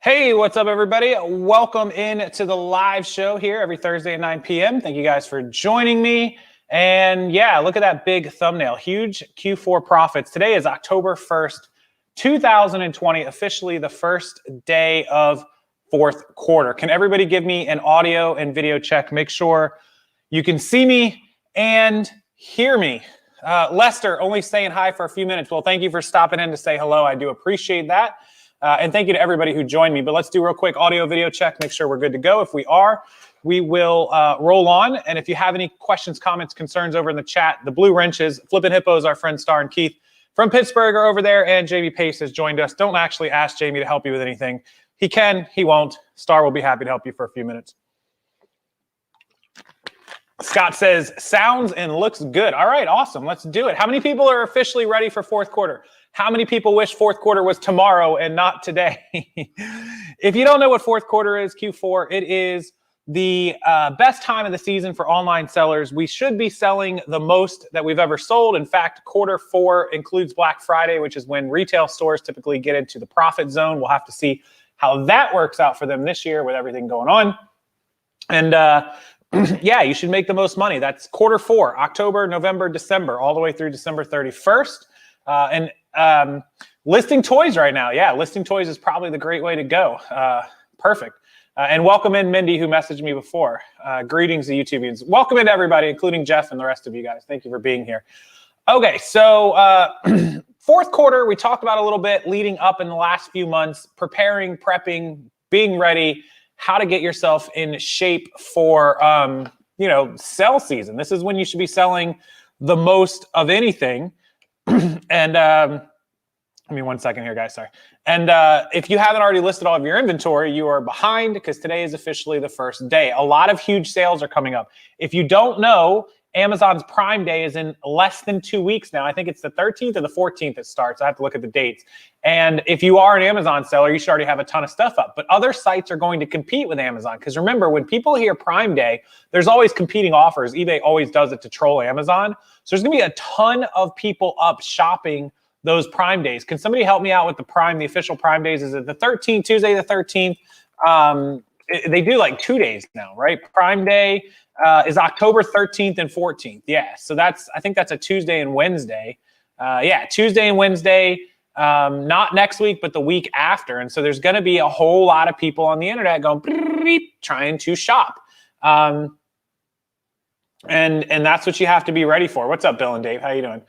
Hey, what's up, everybody? Welcome in to the live show here every Thursday at 9 p.m. Thank you guys for joining me. And yeah, look at that big thumbnail. Huge Q4 profits. Today is October 1st, 2020, officially the first day of fourth quarter. Can everybody give me an audio and video check? Make sure you can see me and hear me. Lester, only saying hi for a few minutes. Well, thank you for stopping in to say hello. I do appreciate that. And thank you to everybody who joined me. But let's do a real quick audio video check, make sure we're good to go. If we are, we will roll on. And if you have any questions, comments, concerns over in the chat, the Blue Wrenches, Flippin' Hippos, our friend Star and Keith from Pittsburgh are over there, and Jamie Pace has joined us. Don't actually ask Jamie to help you with anything. He can, he won't. Star will be happy to help you for a few minutes. Scott says, sounds and looks good. All right, awesome. Let's do it. How many people are officially ready for fourth quarter? How many people wish fourth quarter was tomorrow and not today? If you don't know what fourth quarter is, Q4, it is the best time of the season for online sellers. We should be selling the most that we've ever sold. In fact, quarter four includes Black Friday, which is when retail stores typically get into the profit zone. We'll have to see how that works out for them this year with everything going on. And yeah, you should make the most money. That's quarter four, October, November, December, all the way through December 31st. Listing toys right now. Yeah, listing toys is probably the great way to go. Perfect. And welcome in Mindy, who messaged me before. Greetings to YouTubians. Welcome in everybody, including Jeff and the rest of you guys. Thank you for being here. Okay, so fourth quarter, we talked about a little bit leading up in the last few months, preparing, prepping, being ready, how to get yourself in shape for, sell season. This is when you should be selling the most of anything. And give me 1 second here, guys. Sorry. And if you haven't already listed all of your inventory, you are behind because today is officially the first day. A lot of huge sales are coming up. If you don't know, Amazon's Prime Day is in less than 2 weeks now. I think it's the 13th or the 14th it starts. I have to look at the dates. And if you are an Amazon seller, you should already have a ton of stuff up. But other sites are going to compete with Amazon. Because remember, when people hear Prime Day, there's always competing offers. eBay always does it to troll Amazon. So there's going to be a ton of people up shopping those Prime Days. Can somebody help me out with the official Prime Days? Is it the 13th, Tuesday the 13th? They do like 2 days now, right? Prime Day is October 13th and 14th. Yeah, so I think that's a Tuesday and Wednesday. Yeah, Tuesday and Wednesday, not next week, but the week after. And so there's going to be a whole lot of people on the internet going trying to shop. And that's what you have to be ready for. What's up, Bill and Dave? How you doing?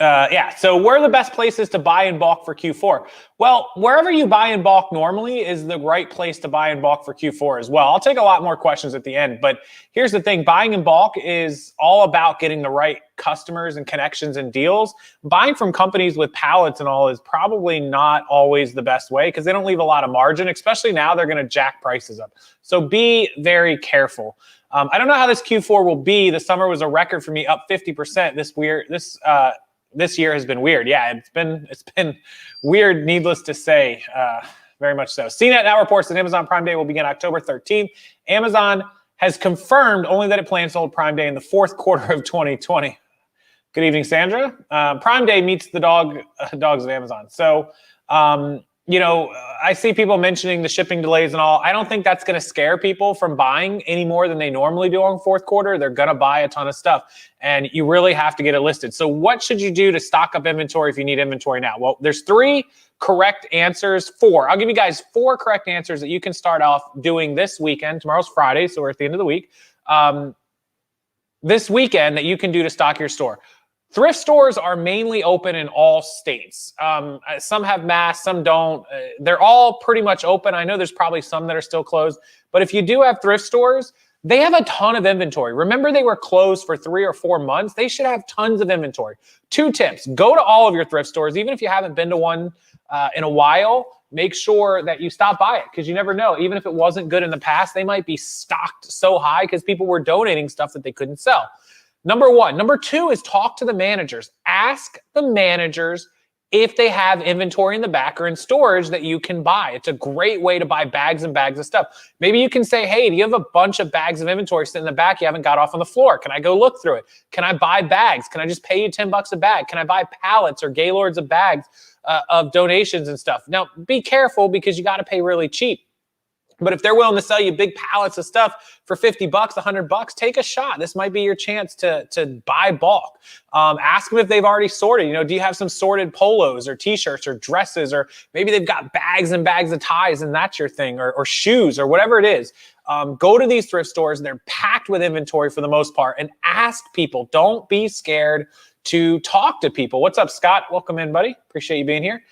Yeah, so where are the best places to buy in bulk for Q4? Well, wherever you buy in bulk normally is the right place to buy in bulk for Q4 as well. I'll take a lot more questions at the end, but here's the thing. Buying in bulk is all about getting the right customers and connections and deals. Buying from companies with pallets and all is probably not always the best way because they don't leave a lot of margin, especially now they're going to jack prices up. So be very careful. I don't know how this Q4 will be. The summer was a record for me, up 50%. This year has been weird. Yeah, it's been weird, needless to say, very much so. CNET now reports that Amazon Prime Day will begin October 13th. Amazon has confirmed only that it plans to hold Prime Day in the fourth quarter of 2020. Good evening, Sandra. Prime Day meets the dogs of Amazon. So, I see people mentioning the shipping delays and all. I don't think that's going to scare people from buying any more than they normally do on fourth quarter. They're going to buy a ton of stuff, and you really have to get it listed. So what should you do to stock up inventory if you need inventory now? Well, there's 4 correct answers. I'll give you guys 4 correct answers that you can start off doing this weekend. Tomorrow's Friday, so we're at the end of the week. This weekend that you can do to stock your store. Thrift stores are mainly open in all states. Some have masks, some don't. They're all pretty much open. I know there's probably some that are still closed. But if you do have thrift stores, they have a ton of inventory. Remember, they were closed for 3 or 4 months. They should have tons of inventory. 2 tips. Go to all of your thrift stores. Even if you haven't been to one in a while, make sure that you stop by it because you never know. Even if it wasn't good in the past, they might be stocked so high because people were donating stuff that they couldn't sell. Number 1. Number 2 is talk to the managers. Ask the managers if they have inventory in the back or in storage that you can buy. It's a great way to buy bags and bags of stuff. Maybe you can say, hey, do you have a bunch of bags of inventory sitting in the back you haven't got off on the floor? Can I go look through it? Can I buy bags? Can I just pay you $10 a bag? Can I buy pallets or gaylords of bags of donations and stuff? Now, be careful because you got to pay really cheap. But if they're willing to sell you big pallets of stuff for $50, $100, take a shot. This might be your chance to buy bulk. Ask them if they've already sorted. You know, do you have some sorted polos or t-shirts or dresses, or maybe they've got bags and bags of ties and that's your thing, or shoes or whatever it is. Go to these thrift stores. They're packed with inventory for the most part, and ask people. Don't be scared to talk to people. What's up, Scott? Welcome in, buddy. Appreciate you being here.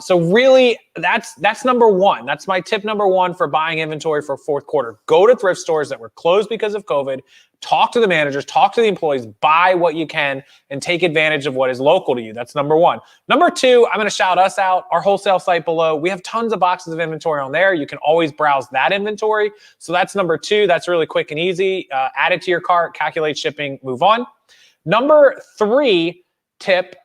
So really, that's number one. That's my tip number one for buying inventory for fourth quarter. Go to thrift stores that were closed because of COVID. Talk to the managers, talk to the employees, buy what you can, and take advantage of what is local to you. That's number one. Number two, I'm going to shout us out, our wholesale site below. We have tons of boxes of inventory on there. You can always browse that inventory. So that's number two. That's really quick and easy. Add it to your cart, calculate shipping, move on. Number three, tip,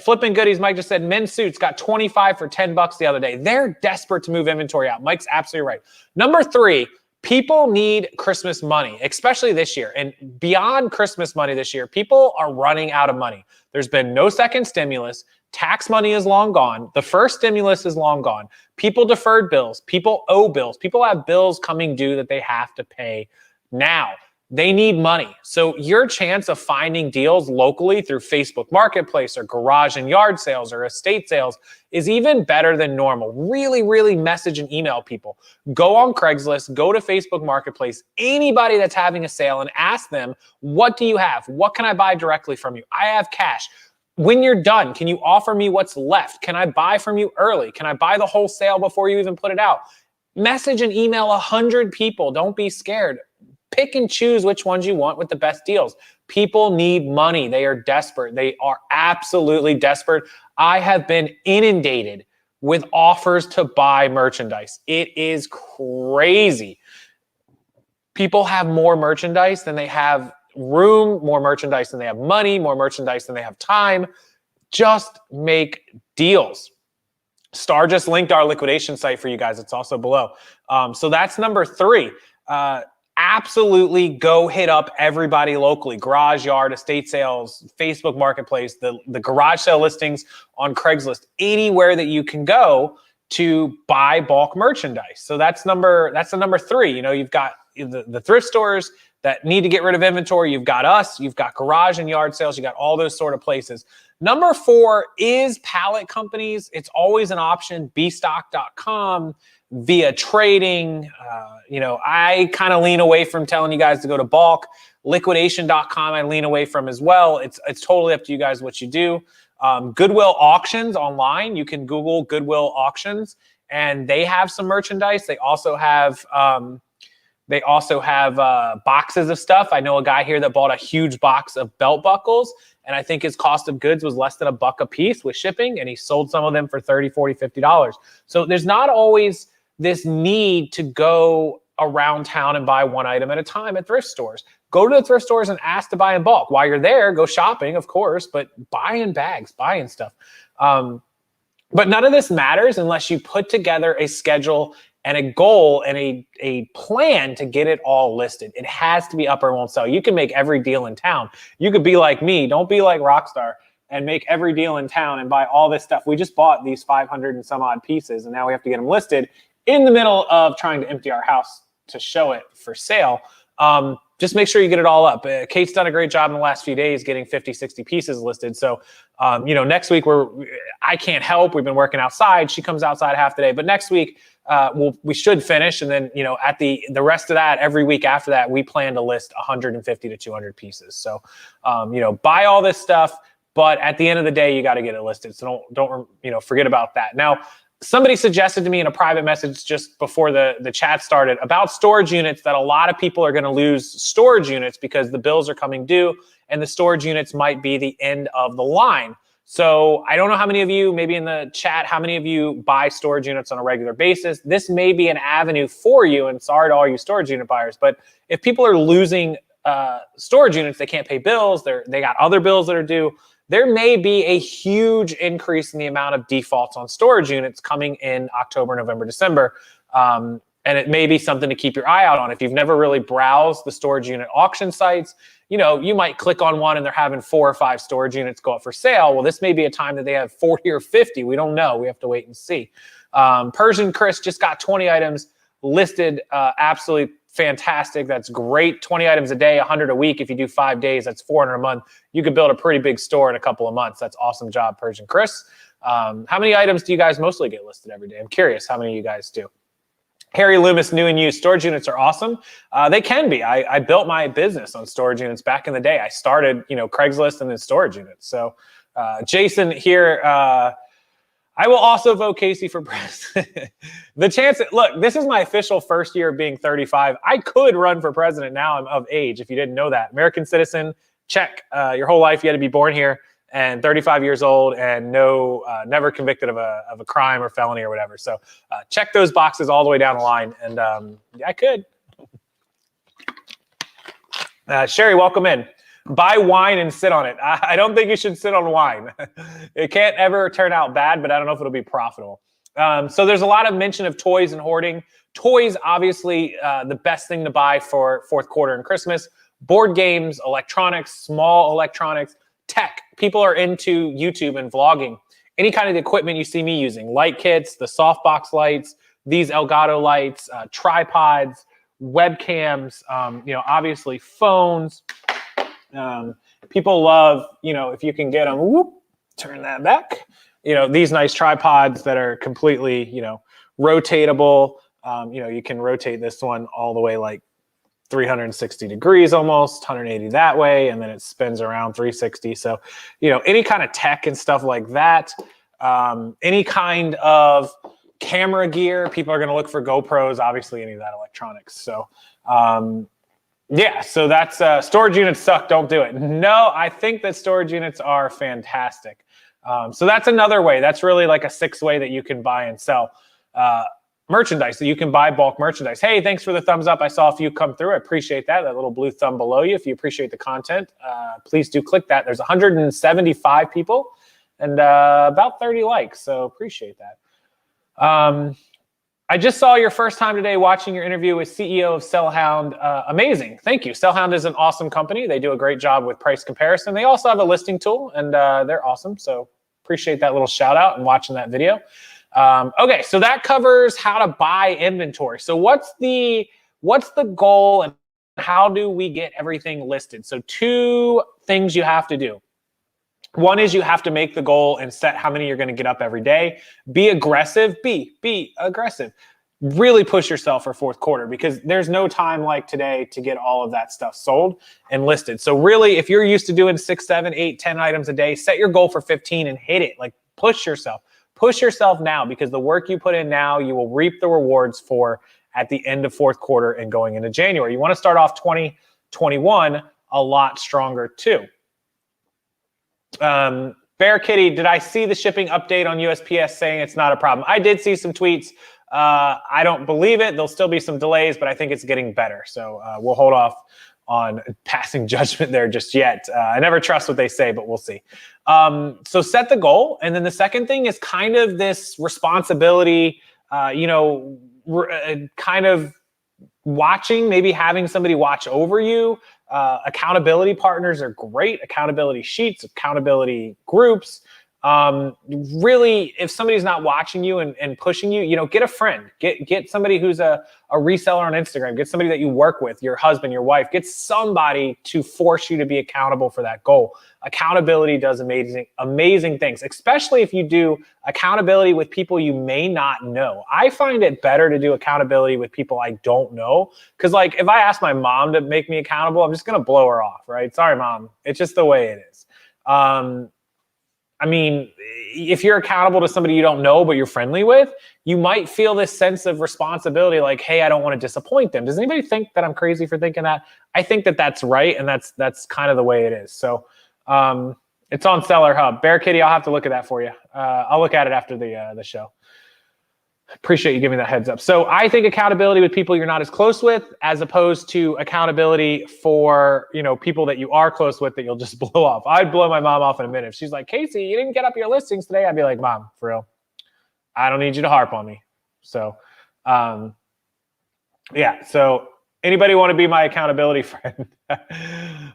flipping goodies. Mike just said men's suits got 25 for $10 the other day. They're desperate to move inventory out. Mike's absolutely right. Number three, people need Christmas money, especially this year. And beyond Christmas money this year, people are running out of money. There's been no second stimulus. Tax money is long gone. The first stimulus is long gone. People deferred bills. People owe bills. People have bills coming due that they have to pay now. They need money. So your chance of finding deals locally through Facebook Marketplace or garage and yard sales or estate sales is even better than normal. Really, really message and email people. Go on Craigslist, go to Facebook Marketplace, anybody that's having a sale, and ask them, what do you have? What can I buy directly from you? I have cash. When you're done, can you offer me what's left? Can I buy from you early? Can I buy the whole sale before you even put it out? Message and email 100 people. Don't be scared. Pick and choose which ones you want with the best deals. People need money. They are desperate. They are absolutely desperate. I have been inundated with offers to buy merchandise. It is crazy. People have more merchandise than they have room, more merchandise than they have money, more merchandise than they have time. Just make deals. Star just linked our liquidation site for you guys. It's also below. So that's number three. Absolutely go hit up everybody locally. Garage, yard, estate sales, Facebook Marketplace, the garage sale listings on Craigslist, anywhere that you can go to buy bulk merchandise. So that's the number three. You know, you've got the thrift stores that need to get rid of inventory. You've got us, you've got garage and yard sales. You got all those sort of places. Number four is pallet companies. It's always an option. bstock.com, via trading. You know, I kind of lean away from telling you guys to go to bulk. Liquidation.com I lean away from as well. It's totally up to you guys what you do. Goodwill auctions online. You can Google Goodwill auctions, and they have some merchandise. They also have boxes of stuff. I know a guy here that bought a huge box of belt buckles, and I think his cost of goods was less than $1 a piece with shipping, and he sold some of them for $30, $40, $50. So there's not always this need to go around town and buy one item at a time at thrift stores. Go to the thrift stores and ask to buy in bulk. While you're there, go shopping, of course, but buy in bags, buy in stuff. But none of this matters unless you put together a schedule and a goal and a plan to get it all listed. It has to be up or won't sell. You can make every deal in town. You could be like me. Don't be like Rockstar and make every deal in town and buy all this stuff. We just bought these 500 and some odd pieces, and now we have to get them listed in the middle of trying to empty our house to show it for sale. Just make sure you get it all up. Kate's done a great job in the last few days getting 50, 60 pieces listed. So, you know, next week I can't help. We've been working outside. She comes outside half the day. But next week, we should finish. And then, you know, at the rest of that, every week after that, we plan to list 150 to 200 pieces. So, you know, buy all this stuff. But at the end of the day, you got to get it listed. So don't you know, forget about that. Now, somebody suggested to me in a private message just before the chat started about storage units that a lot of people are going to lose storage units because the bills are coming due and the storage units might be the end of the line. So I don't know how many of you, maybe in the chat, how many of you buy storage units on a regular basis. This may be an avenue for you, and sorry to all you storage unit buyers, but if people are losing storage units, they can't pay bills, they got other bills that are due, there may be a huge increase in the amount of defaults on storage units coming in October, November, December. And it may be something to keep your eye out on. If you've never really browsed the storage unit auction sites, you might click on one and they're having 4 or 5 storage units go up for sale. Well, this may be a time that they have 40 or 50. We don't know. We have to wait and see. Persian Chris just got 20 items listed. Absolutely fantastic. That's great. 20 items a day, 100 a week. If you do 5 days, that's 400 a month. You could build a pretty big store in a couple of months. That's awesome job, Persian Chris. How many items do you guys mostly get listed every day? I'm curious how many of you guys do. Harry Loomis, new and used. Storage units are awesome. They can be. I built my business on storage units back in the day. I started, Craigslist and then storage units. So Jason here, I will also vote Casey for president. The chance, look, this is my official first year of being 35. I could run for president now. I'm of age, if you didn't know that. American citizen, check. Your whole life you had to be born here and 35 years old and never convicted of a crime or felony or whatever. So check those boxes all the way down the line. And I could. Sherry, welcome in. Buy wine and sit on it. I don't think you should sit on wine. It can't ever turn out bad, but I don't know if it'll be profitable. So there's a lot of mention of toys and hoarding. Toys, obviously, the best thing to buy for fourth quarter and Christmas. Board games, electronics, small electronics, tech. People are into YouTube and vlogging. Any kind of equipment you see me using, light kits, the softbox lights, these Elgato lights, tripods, webcams, obviously phones. People love, if you can get them, turn that back, these nice tripods that are completely, rotatable. You can rotate this one all the way like 360 degrees almost, 180 that way, and then it spins around 360. So, any kind of tech and stuff like that, any kind of camera gear, people are going to look for GoPros, obviously any of that electronics. So, yeah, so that's storage units suck. Don't do it. No, I think that storage units are fantastic. So that's another way. That's really like a 6th way that you can buy and sell merchandise. So you can buy bulk merchandise. Hey, thanks for the thumbs up. I saw a few come through. I appreciate that. That little blue thumb below you. If you appreciate the content, please do click that. There's 175 people and about 30 likes. So appreciate that. I just saw your first time today watching your interview with CEO of Sellhound. Amazing. Thank you. Sellhound is an awesome company. They do a great job with price comparison. They also have a listing tool, and they're awesome. So appreciate that little shout out and watching that video. Okay, so that covers how to buy inventory. So what's the goal and how do we get everything listed? So 2 things you have to do. One is you have to make the goal and set how many you're going to get up every day. Be aggressive. Be aggressive. Really push yourself for fourth quarter because there's no time like today to get all of that stuff sold and listed. So really, if you're used to doing 6, 7, 8, 10 items a day, set your goal for 15 and hit it. Like push yourself. Push yourself now because the work you put in now, you will reap the rewards for at the end of fourth quarter and going into January. You want to start off 2021 a lot stronger too. Bear Kitty, did I see the shipping update on USPS saying it's not a problem? I did see some tweets. I don't believe it. There'll still be some delays, but I think it's getting better. So we'll hold off on passing judgment there just yet. I never trust what they say, but we'll see. So set the goal. And then the second thing is kind of this responsibility, kind of watching, maybe having somebody watch over you. Accountability partners are great. Accountability sheets, accountability groups. Really, if somebody's not watching you and pushing you, get a friend. Get somebody who's a reseller on Instagram. Get somebody that you work with, your husband, your wife. Get somebody to force you to be accountable for that goal. Accountability does amazing things, especially if you do accountability with people you may not know. I find it better to do accountability with people I don't know. Because like if I ask my mom to make me accountable, I'm just going to blow her off, right? Sorry, Mom. It's just the way it is. I mean, if you're accountable to somebody you don't know but you're friendly with, you might feel this sense of responsibility like, hey, I don't want to disappoint them. Does anybody think that I'm crazy for thinking that? I think that that's right, and that's kind of the way it is. So it's on Seller Hub. Bear Kitty, I'll have to look at that for you. I'll look at it after the show. Appreciate you giving that heads up. So I think accountability with people you're not as close with, as opposed to accountability for, people that you are close with that you'll just blow off. I'd blow my mom off in a minute. If she's like, Casey, you didn't get up your listings today. I'd be like, Mom, for real, I don't need you to harp on me. So, yeah. So anybody want to be my accountability friend?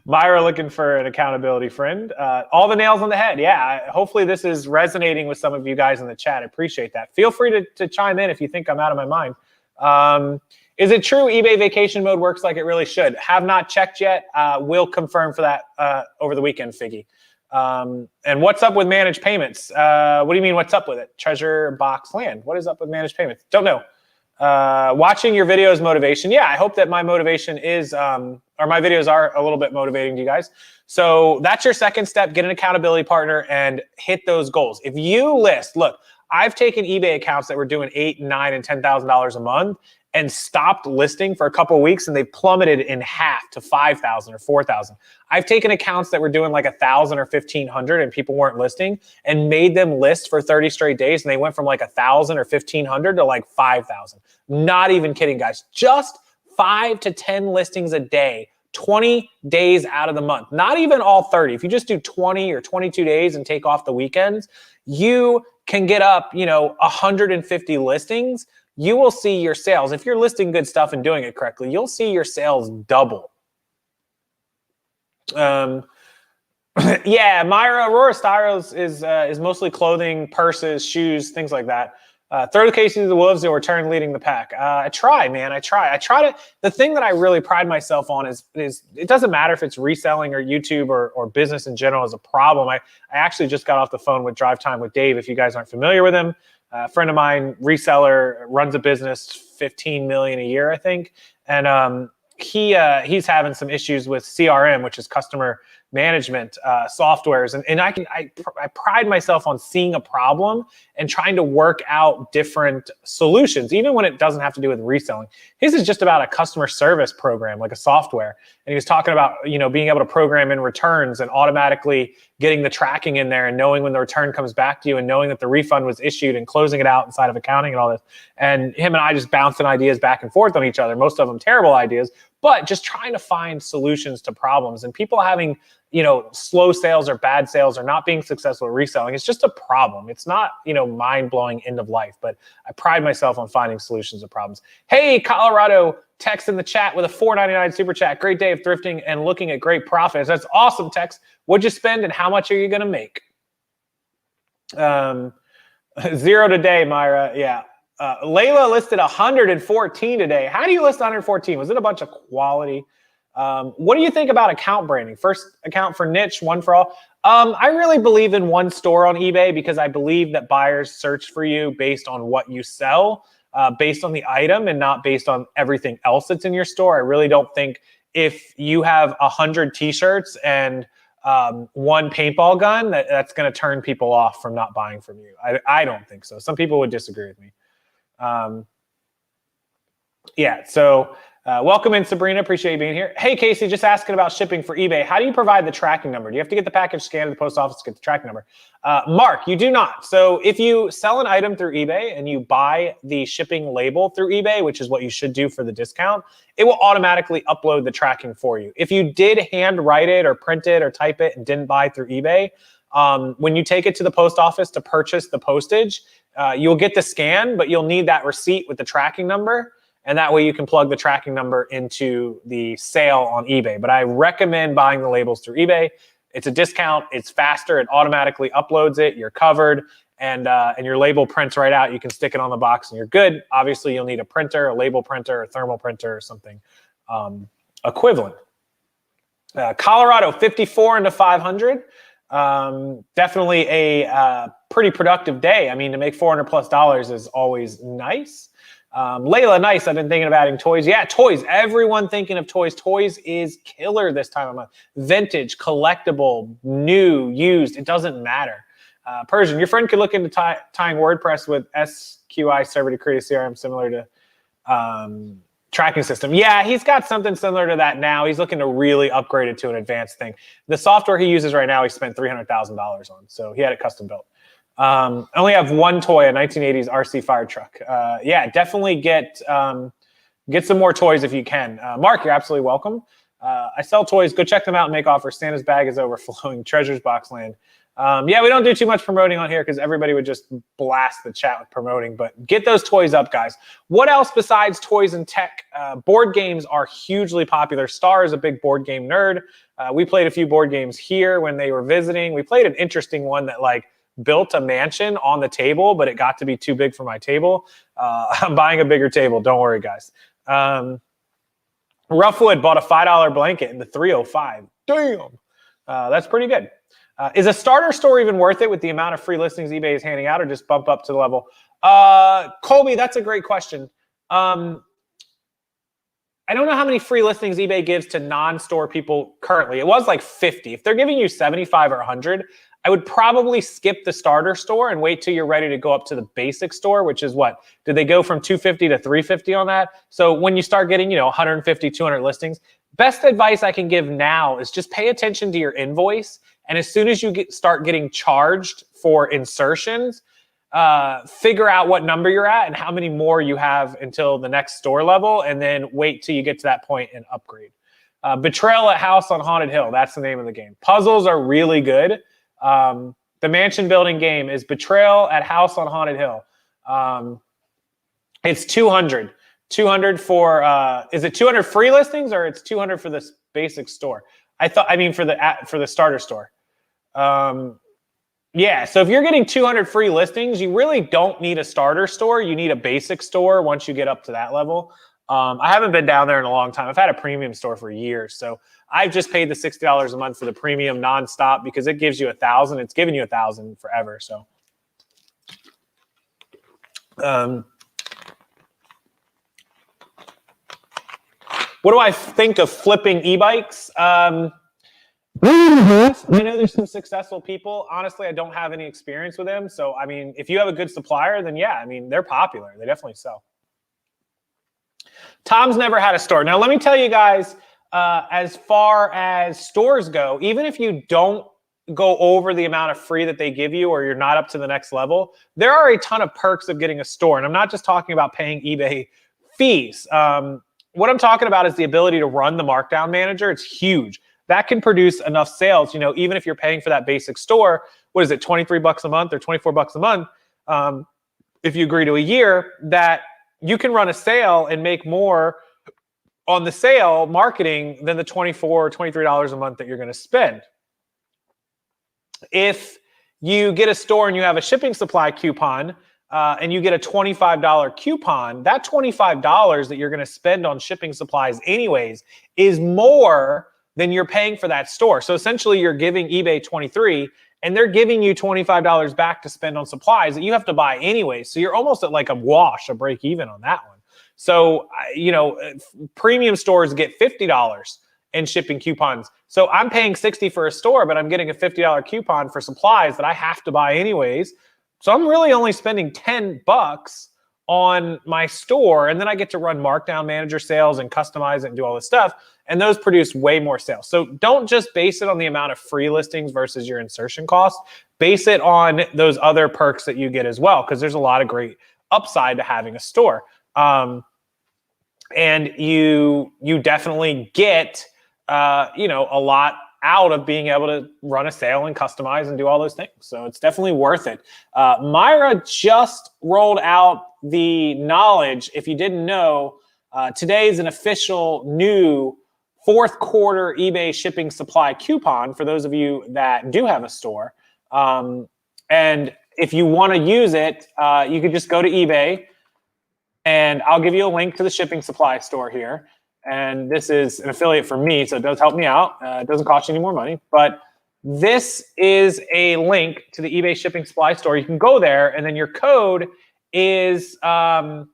Myra looking for an accountability friend. All the nails on the head. Yeah. Hopefully this is resonating with some of you guys in the chat. I appreciate that. Feel free to chime in if you think I'm out of my mind. Is it true eBay vacation mode works like it really should? Have not checked yet. Will confirm for that over the weekend, Figgy. And what's up with managed payments? What do you mean what's up with it? Treasure box land. What is up with managed payments? Don't know. Watching your videos motivation. Yeah, I hope that my motivation is, or my videos are a little bit motivating to you guys. So that's your second step. Get an accountability partner and hit those goals. If you list, look, I've taken eBay accounts that were doing $8,000, $9,000, and $10,000 a month and stopped listing for a couple of weeks, and they plummeted in half to 5,000 or 4,000. I've taken accounts that were doing like 1,000 or 1,500 and people weren't listing, and made them list for 30 straight days, and they went from like 1,000 or 1,500 to like 5,000. Not even kidding, guys. Just 5 to 10 listings a day, 20 days out of the month. Not even all 30. If you just do 20 or 22 days and take off the weekends, you can get up, 150 listings. You will see your sales. If you're listing good stuff and doing it correctly, you'll see your sales double. Yeah, Myra, Aurora Styles is mostly clothing, purses, shoes, things like that. Throw the Casey to the wolves or return leading the pack. I try, man. I try to. The thing that I really pride myself on is it doesn't matter if it's reselling or YouTube or business in general is a problem. I actually just got off the phone with Drive Time with Dave. If you guys aren't familiar with him, a friend of mine, reseller, runs a business, 15 million a year, I think, and he's having some issues with CRM, which is customer management softwares, and I pride myself on seeing a problem and trying to work out different solutions, even when it doesn't have to do with reselling. His is just about a customer service program, like a software, and he was talking about being able to program in returns and automatically getting the tracking in there and knowing when the return comes back to you and knowing that the refund was issued and closing it out inside of accounting and all this. And him and I just bouncing ideas back and forth on each other, most of them terrible ideas, but just trying to find solutions to problems. And people having slow sales or bad sales or not being successful at reselling, it's just a problem. It's not, mind-blowing end of life, but I pride myself on finding solutions to problems. Hey, Colorado, text in the chat with a $4.99 super chat. Great day of thrifting and looking at great profits. That's awesome, text. What'd you spend and how much are you going to make? 0 today, Myra. Yeah. Layla listed 114 today. How do you list 114? Was it a bunch of quality? What do you think about account branding? First account for niche, one for all. I really believe in one store on eBay because I believe that buyers search for you based on what you sell, based on the item and not based on everything else that's in your store. I really don't think if you have 100 t-shirts and one paintball gun, that's going to turn people off from not buying from you. I don't think so. Some people would disagree with me. Yeah, so welcome in, Sabrina. Appreciate you being here. Hey, Casey, just asking about shipping for eBay. How do you provide the tracking number? Do you have to get the package scanned to the post office to get the tracking number? Mark, you do not. So if you sell an item through eBay and you buy the shipping label through eBay, which is what you should do for the discount, it will automatically upload the tracking for you. If you did hand write it or print it or type it and didn't buy through eBay, when you take it to the post office to purchase the postage, you'll get the scan, but you'll need that receipt with the tracking number. And that way you can plug the tracking number into the sale on eBay. But I recommend buying the labels through eBay. It's a discount. It's faster. It automatically uploads it. You're covered. And your label prints right out. You can stick it on the box and you're good. Obviously, you'll need a printer, a label printer, a thermal printer, or something equivalent. Colorado, 54 into 500. Definitely a pretty productive day. I mean, to make $400 plus is always nice. Layla, nice. I've been thinking of adding toys. Yeah, toys. Everyone thinking of toys. Toys is killer this time of month. Vintage, collectible, new, used. It doesn't matter. Persian, your friend could look into tying WordPress with SQI server to create a CRM similar to tracking system. Yeah, he's got something similar to that now. He's looking to really upgrade it to an advanced thing. The software he uses right now, he spent $300,000 on. So he had it custom built. I only have one toy, a 1980s RC fire truck. Yeah, definitely get some more toys if you can. Mark, you're absolutely welcome. I sell toys. Go check them out and make offers. Santa's bag is overflowing. Treasures box land. Yeah, we don't do too much promoting on here because everybody would just blast the chat with promoting. But get those toys up, guys. What else besides toys and tech? Board games are hugely popular. Star is a big board game nerd. We played a few board games here when they were visiting. We played an interesting one that built a mansion on the table, but it got to be too big for my table. I'm buying a bigger table. Don't worry, guys. Ruffwood bought a $5 blanket in the 305. Damn. That's pretty good. Is a starter store even worth it with the amount of free listings eBay is handing out, or just bump up to the level? Colby, that's a great question. I don't know how many free listings eBay gives to non-store people currently. It was like 50. If they're giving you 75 or 100, I would probably skip the starter store and wait till you're ready to go up to the basic store, which is what? Did they go from 250 to 350 on that? So when you start getting, 150, 200 listings, best advice I can give now is just pay attention to your invoice. And as soon as you start getting charged for insertions, figure out what number you're at and how many more you have until the next store level, and then wait till you get to that point and upgrade. Betrayal at House on Haunted Hill. That's the name of the game. Puzzles are really good. The mansion building game is Betrayal at House on Haunted Hill. It's 200. 200 for, is it 200 free listings or it's 200 for this basic store? For the starter store. Yeah, so if you're getting 200 free listings, you really don't need a starter store. You need a basic store once you get up to that level. I haven't been down there in a long time. I've had a premium store for years. So I've just paid the $60 a month for the premium nonstop because it gives you 1,000. It's given you 1,000 forever. So, what do I think of flipping e-bikes? I know there's some successful people. Honestly, I don't have any experience with them. So, if you have a good supplier, then yeah, they're popular. They definitely sell. Tom's never had a store. Now, let me tell you guys, as far as stores go, even if you don't go over the amount of free that they give you or you're not up to the next level, there are a ton of perks of getting a store. And I'm not just talking about paying eBay fees. What I'm talking about is the ability to run the markdown manager. It's huge. That can produce enough sales, even if you're paying for that basic store, what is it, 23 bucks a month or 24 bucks a month? If you agree to a year, that you can run a sale and make more on the sale marketing than the $24 or $23 a month that you're going to spend. If you get a store and you have a shipping supply coupon and you get a $25 coupon, that $25 that you're going to spend on shipping supplies anyways is more than you're paying for that store. So essentially you're giving eBay 23 and they're giving you $25 back to spend on supplies that you have to buy anyway. So you're almost at like a wash, a break even on that one. So, premium stores get $50 in shipping coupons. So I'm paying $60 for a store, but I'm getting a $50 coupon for supplies that I have to buy anyways. So I'm really only spending $10 on my store, and then I get to run markdown manager sales and customize it and do all this stuff. And those produce way more sales. So don't just base it on the amount of free listings versus your insertion cost. Base it on those other perks that you get as well, because there's a lot of great upside to having a store. And you definitely get, a lot out of being able to run a sale and customize and do all those things. So it's definitely worth it. Myra just rolled out the knowledge. If you didn't know, today is an official new fourth quarter eBay shipping supply coupon for those of you that do have a store. And if you want to use it, you could just go to eBay and I'll give you a link to the shipping supply store here. And this is an affiliate for me, so it does help me out. It doesn't cost you any more money. But this is a link to the eBay shipping supply store. You can go there, and then your code is under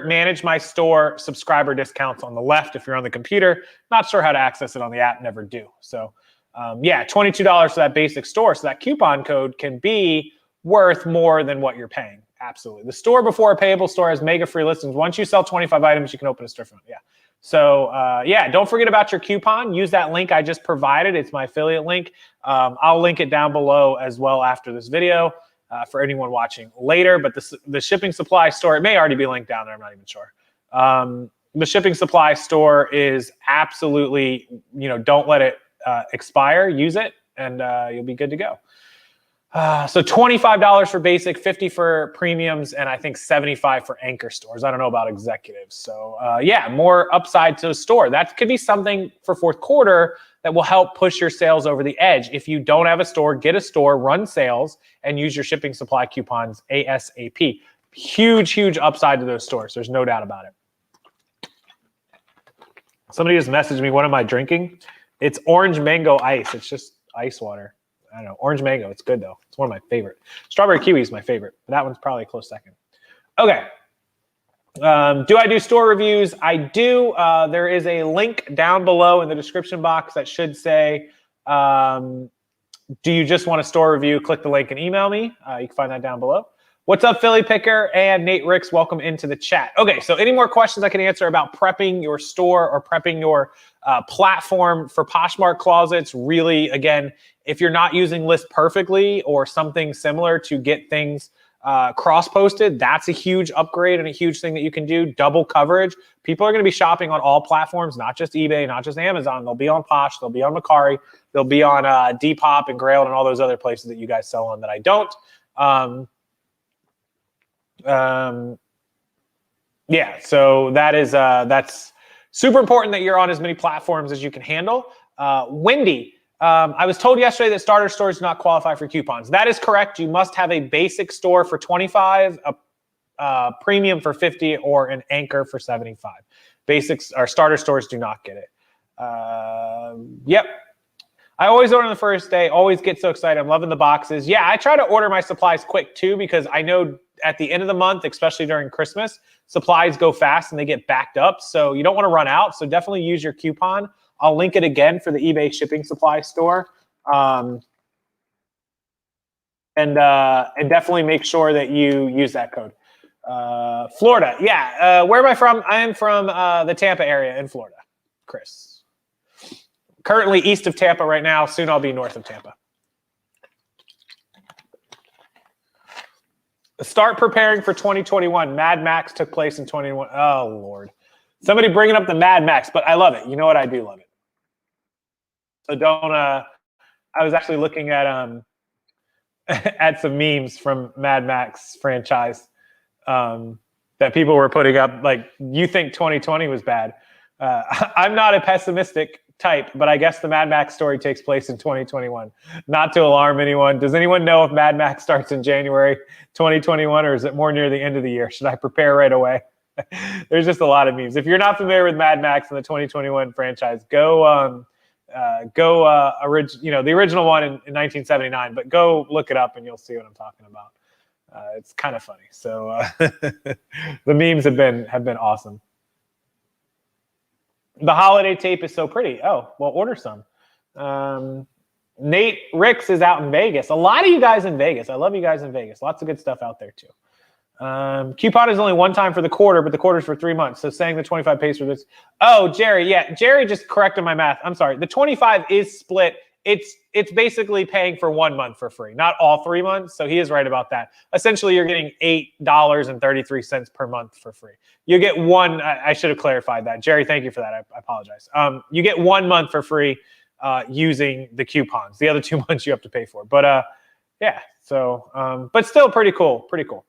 Manage My Store subscriber discounts on the left if you're on the computer. Not sure how to access it on the app, never do. So, $22 for that basic store. So that coupon code can be worth more than what you're paying. Absolutely. The store before a payable store has mega free listings. Once you sell 25 items, you can open a storefront. Yeah. So yeah, don't forget about your coupon. Use that link I just provided. It's my affiliate link. I'll link it down below as well after this video for anyone watching later. But the shipping supply store, it may already be linked down there. I'm not even sure. The shipping supply store is absolutely, don't let it expire. Use it, and you'll be good to go. So $25 for basic, $50 for premiums, and I think $75 for anchor stores. I don't know about executives. So yeah, more upside to the store. That could be something for fourth quarter that will help push your sales over the edge. If you don't have a store, get a store, run sales, and use your shipping supply coupons ASAP. Huge, huge upside to those stores. There's no doubt about it. Somebody just messaged me, what am I drinking? It's orange mango ice. It's just ice water. I don't know, orange mango. It's good though. It's one of my favorite. Strawberry kiwi is my favorite, but that one's probably a close second. Okay. Do I do store reviews? I do. There is a link down below in the description box that should say, do you just want a store review? Click the link and email me. You can find that down below. What's up, Philly Picker and Nate Ricks? Welcome into the chat. Okay, so any more questions I can answer about prepping your store or prepping your platform for Poshmark closets? Really, again, if you're not using List Perfectly or something similar to get things cross-posted, that's a huge upgrade and a huge thing that you can do. Double coverage. People are going to be shopping on all platforms, not just eBay, not just Amazon. They'll be on Posh, they'll be on Mercari, they'll be on Depop and Grailed and all those other places that you guys sell on that I don't. Yeah, so that's super important that you're on as many platforms as you can handle. Wendy, I was told yesterday that starter stores do not qualify for coupons. That is correct. You must have a basic store for $25, a premium for $50, or an anchor for $75. Basics or starter stores do not get it. Yep. I always order on the first day, always get so excited. I'm loving the boxes. Yeah, I try to order my supplies quick too, because I know at the end of the month, especially during Christmas, supplies go fast and they get backed up. So you don't want to run out. So definitely use your coupon. I'll link it again for the eBay shipping supply store. And definitely make sure that you use that code. Florida, yeah. Where am I from? I am from the Tampa area in Florida, Chris. Currently east of Tampa right now. Soon I'll be north of Tampa. Start preparing for 2021. Mad Max took place in 2021. Oh, Lord. Somebody bringing up the Mad Max, but I love it. You know what? I do love it. So don't, I was actually looking at at some memes from Mad Max franchise that people were putting up. Like, you think 2020 was bad. I'm not a pessimistic type, but I guess the Mad Max story takes place in 2021. Not to alarm anyone. Does anyone know if Mad Max starts in January 2021, or is it more near the end of the year? Should I prepare right away? There's just a lot of memes. If you're not familiar with Mad Max and the 2021 franchise, go the original one in 1979, but go look it up and you'll see what I'm talking about. It's kind of funny. So the memes have been awesome. The holiday tape is so pretty. Oh, well, order some. Nate Ricks is out in Vegas. A lot of you guys in Vegas. I love you guys in Vegas. Lots of good stuff out there too. Coupon is only one time for the quarter, but the quarter's for 3 months. So saying the 25 pays for this. Oh, Jerry, yeah. Jerry just corrected my math. I'm sorry. The 25 is split. It's basically paying for 1 month for free, not all 3 months. So he is right about that. Essentially, you're getting $8.33 per month for free. You get one. I should have clarified that. Jerry, thank you for that. I apologize. You get 1 month for free using the coupons. The other 2 months you have to pay for. But yeah. So, but still pretty cool. Pretty cool.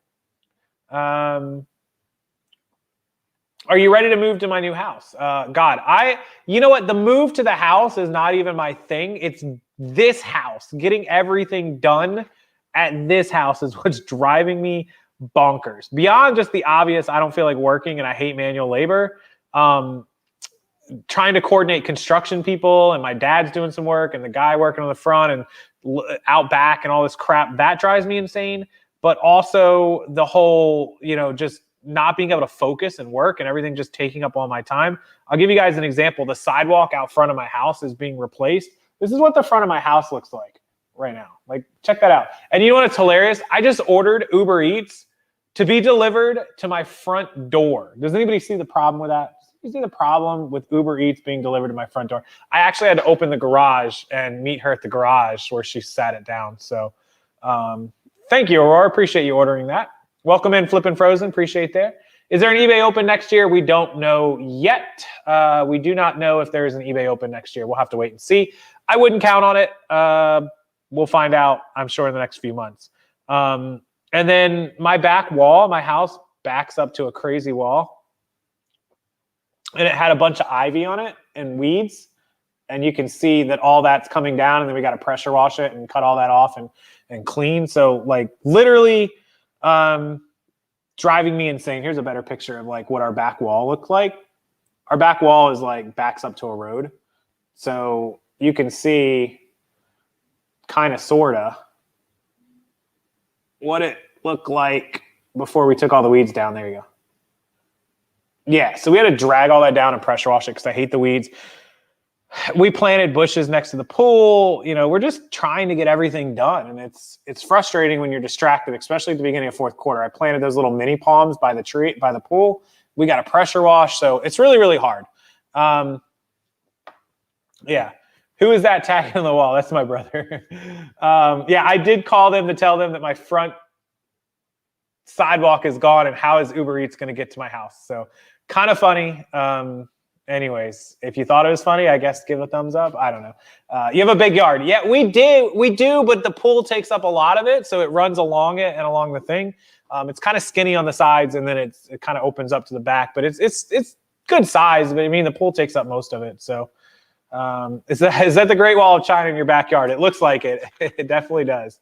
Are you ready to move to my new house? God, you know what? The move to the house is not even my thing. It's this house. Getting everything done at this house is what's driving me bonkers. Beyond just the obvious, I don't feel like working and I hate manual labor. Trying to coordinate construction people, and my dad's doing some work, and the guy working on the front and out back and all this crap, that drives me insane. But also the whole, just not being able to focus and work and everything just taking up all my time. I'll give you guys an example. The sidewalk out front of my house is being replaced. This is what the front of my house looks like right now. Like, check that out. And you know what's hilarious? I just ordered Uber Eats to be delivered to my front door. Does anybody see the problem with that? you see the problem with Uber Eats being delivered to my front door? I actually had to open the garage and meet her at the garage where she sat it down. So thank you, Aurora. Appreciate you ordering that. Welcome in, Flippin' Frozen. Appreciate that. Is there an eBay open next year? We don't know yet. We do not know if there is an eBay open next year. We'll have to wait and see. I wouldn't count on it. We'll find out, I'm sure, in the next few months. And then my back wall, my house backs up to a crazy wall. And it had a bunch of ivy on it and weeds. And you can see that all that's coming down, and then we got to pressure wash it and cut all that off and clean. So like literally driving me insane. Here's a better picture of like what our back wall looked like. Our back wall is like backs up to a road. So you can see kind of, sort of what it looked like before we took all the weeds down. There you go. Yeah, so we had to drag all that down and pressure wash it because I hate the weeds. We planted bushes next to the pool. You know, we're just trying to get everything done. And it's frustrating when you're distracted, especially at the beginning of fourth quarter. I planted those little mini palms by the tree, by the pool. We got a pressure wash. So it's really, really hard. Yeah. Who is that tagging on the wall? That's my brother. Yeah, I did call them to tell them that my front sidewalk is gone and how is Uber Eats going to get to my house? So kind of funny. Anyways, if you thought it was funny, I guess give a thumbs up. I don't know. You have a big yard. Yeah, we do, but the pool takes up a lot of it. So it runs along it and along the thing. It's kind of skinny on the sides, and then it kind of opens up to the back, but it's good size. But I mean, the pool takes up most of it. So is that the Great Wall of China in your backyard? It looks like it. It definitely does.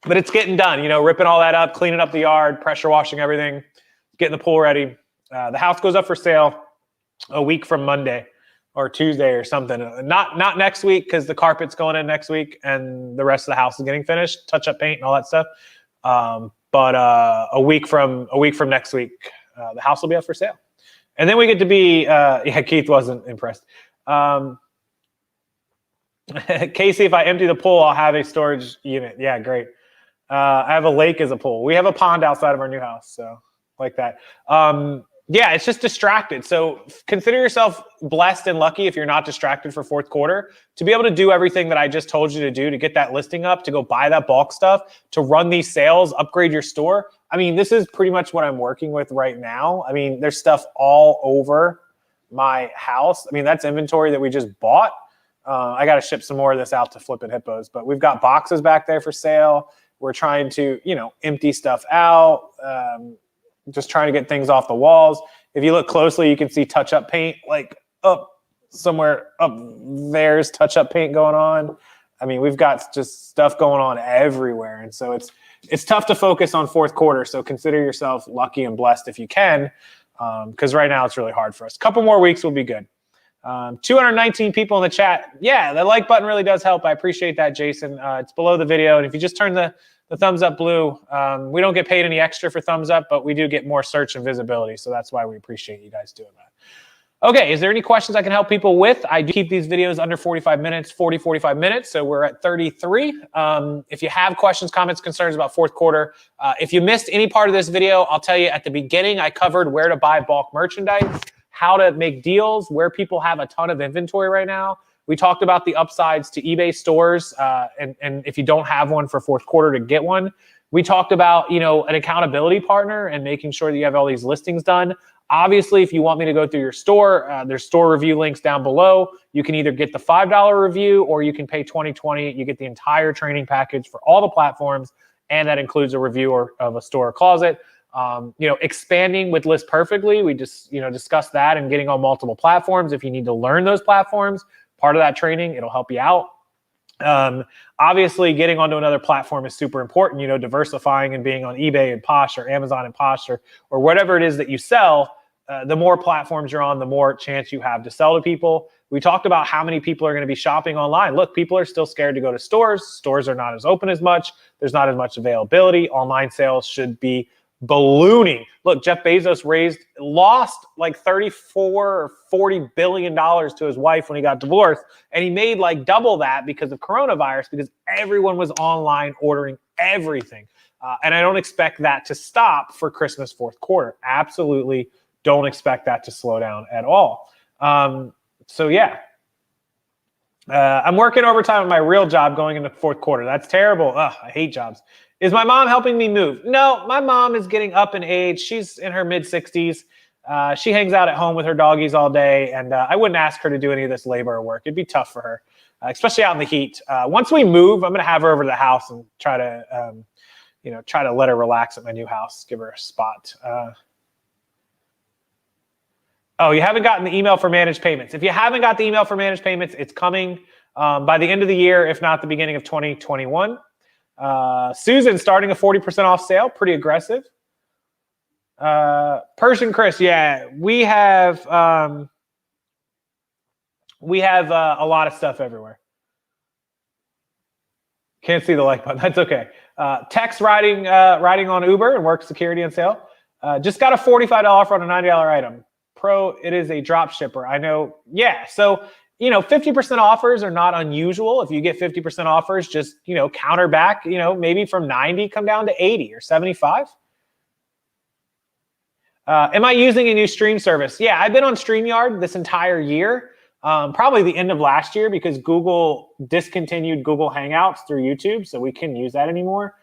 But it's getting done, you know, ripping all that up, cleaning up the yard, pressure washing everything, getting the pool ready. The house goes up for sale a week from Monday or Tuesday or something. Not next week because the carpet's going in next week and the rest of the house is getting finished, touch up paint and all that stuff. But a week from next week, the house will be up for sale. And then we get to be, yeah, Keith wasn't impressed. Casey, if I empty the pool, I'll have a storage unit. Yeah, great. I have a lake as a pool. We have a pond outside of our new house, so like that. Yeah, it's just distracted. So consider yourself blessed and lucky if you're not distracted for fourth quarter to be able to do everything that I just told you to do, to get that listing up, to go buy that bulk stuff, to run these sales, upgrade your store. I mean, this is pretty much what I'm working with right now. I mean, there's stuff all over my house. I mean, that's inventory that we just bought. I got to ship some more of this out to Flippin' Hippos, but we've got boxes back there for sale. We're trying to, you know, empty stuff out, just trying to get things off the walls. If you look closely, you can see touch-up paint, like up somewhere up there's touch-up paint going on. I mean, we've got just stuff going on everywhere. And so it's tough to focus on fourth quarter. So consider yourself lucky and blessed if you can, because right now it's really hard for us. A couple more weeks will be good. 219 people in the chat. Yeah, the like button really does help. I appreciate that, Jason. It's below the video. And if you just turn the thumbs up blue, we don't get paid any extra for thumbs up, but we do get more search and visibility. So that's why we appreciate you guys doing that. Okay, is there any questions I can help people with? I do keep these videos under 45 minutes, 45 minutes. So we're at 33. If you have questions, comments, concerns about fourth quarter, if you missed any part of this video, I'll tell you at the beginning, I covered where to buy bulk merchandise, how to make deals, where people have a ton of inventory right now. We talked about the upsides to eBay stores, and if you don't have one for fourth quarter, to get one. We talked about, you know, an accountability partner and making sure that you have all these listings done. Obviously, if you want me to go through your store, there's store review links down below. You can either get the $5 review or you can pay $20. You get the entire training package for all the platforms, and that includes a review of a store or closet. You know, expanding with List Perfectly, we just, you know, discussed that, and getting on multiple platforms. If you need to learn those platforms, part of that training, it'll help you out. Obviously, getting onto another platform is super important, you know, diversifying and being on eBay and Posh or Amazon and Posh or whatever it is that you sell. The more platforms you're on, the more chance you have to sell to people. We talked about how many people are going to be shopping online. Look, people are still scared to go to stores. Stores are not as open as much. There's not as much availability. Online sales should be ballooning. Look, Jeff Bezos lost like 34 or 40 billion dollars to his wife when he got divorced, and he made like double that because of coronavirus, because everyone was online ordering everything. And I don't expect that to stop for Christmas fourth quarter. Absolutely don't expect that to slow down at all. So yeah. I'm working overtime at my real job going into the fourth quarter. That's terrible. Ugh, I hate jobs. Is my mom helping me move? No, my mom is getting up in age. She's in her mid-60s. She hangs out at home with her doggies all day, and I wouldn't ask her to do any of this labor work. It'd be tough for her, especially out in the heat. Once we move, I'm going to have her over to the house and try to let her relax at my new house, give her a spot. Oh, you haven't gotten the email for managed payments. If you haven't got the email for managed payments, it's coming by the end of the year, if not the beginning of 2021. Susan starting a 40% off sale, pretty aggressive. Persian Chris, yeah, we have a lot of stuff everywhere. Can't see the like button. That's okay. Tex riding on Uber and work security on sale. Just got a $45 offer on a $90 item. Pro, it is a drop shipper. I know. Yeah. So, 50% offers are not unusual. If you get 50% offers, just, counter back, maybe from 90, come down to 80 or 75. Am I using a new stream service? Yeah, I've been on StreamYard this entire year, probably the end of last year, because Google discontinued Google Hangouts through YouTube, so we couldn't use that anymore.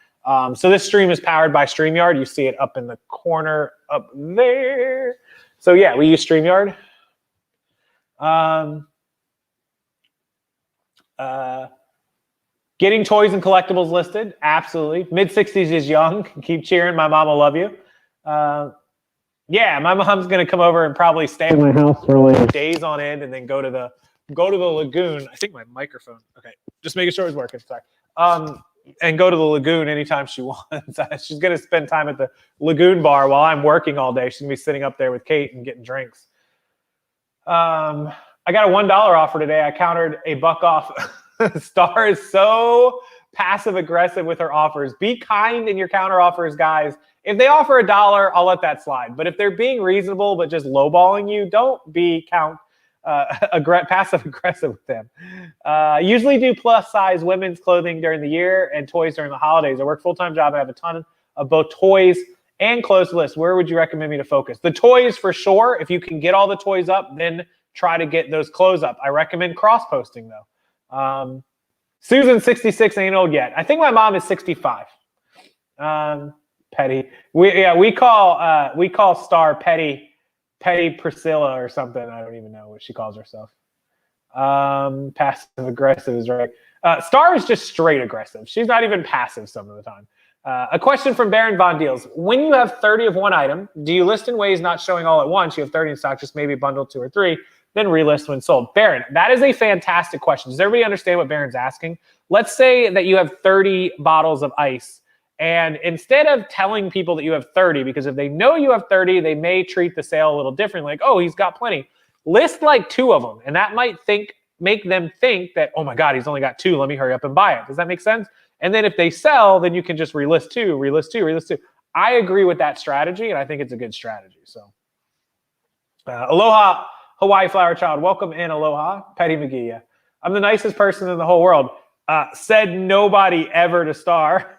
So this stream is powered by StreamYard. You see it up in the corner up there. So yeah, we use StreamYard. Getting toys and collectibles listed, absolutely. Mid-60s is young. Keep cheering. My mom will love you. Yeah, my mom's gonna come over and probably stay at my house for like days on end, and then go to the lagoon. I think my microphone. Okay, just making sure it's working. Sorry. And go to the lagoon anytime she wants. She's gonna spend time at the lagoon bar while I'm working all day. She's gonna be sitting up there with Kate and getting drinks. I got a $1 offer today. I countered a buck off. Star is so passive aggressive with her offers. Be kind in your counter offers, guys. If they offer $1, I'll let that slide. But if they're being reasonable but just lowballing you, don't be passive aggressive with them. Usually do plus size women's clothing during the year and toys during the holidays. I work full-time job. I have a ton of both toys and clothes lists. Where would you recommend me to focus? The toys for sure. If you can get all the toys up, then try to get those clothes up. I recommend cross-posting though. Susan 66 ain't old yet. I think my mom is 65. Petty. We call Star Petty Priscilla or something. I don't even know what she calls herself. Passive aggressive is right. Star is just straight aggressive. She's not even passive some of the time. A question from Baron Von Deals. When you have 30 of one item, do you list in ways not showing all at once? You have 30 in stock, just maybe bundle 2 or 3, then relist when sold. Baron, that is a fantastic question. Does everybody understand what Baron's asking? Let's say that you have 30 bottles of ice. And instead of telling people that you have 30, because if they know you have 30, they may treat the sale a little differently. Like, oh, he's got plenty. List like 2 of them. And that might make them think that, oh my God, he's only got 2. Let me hurry up and buy it. Does that make sense? And then if they sell, then you can just relist 2, relist 2, relist 2. I agree with that strategy, and I think it's a good strategy. So, aloha, Hawaii Flower Child. Welcome in, aloha. Petty McGee, yeah. I'm the nicest person in the whole world. Said nobody ever to Star.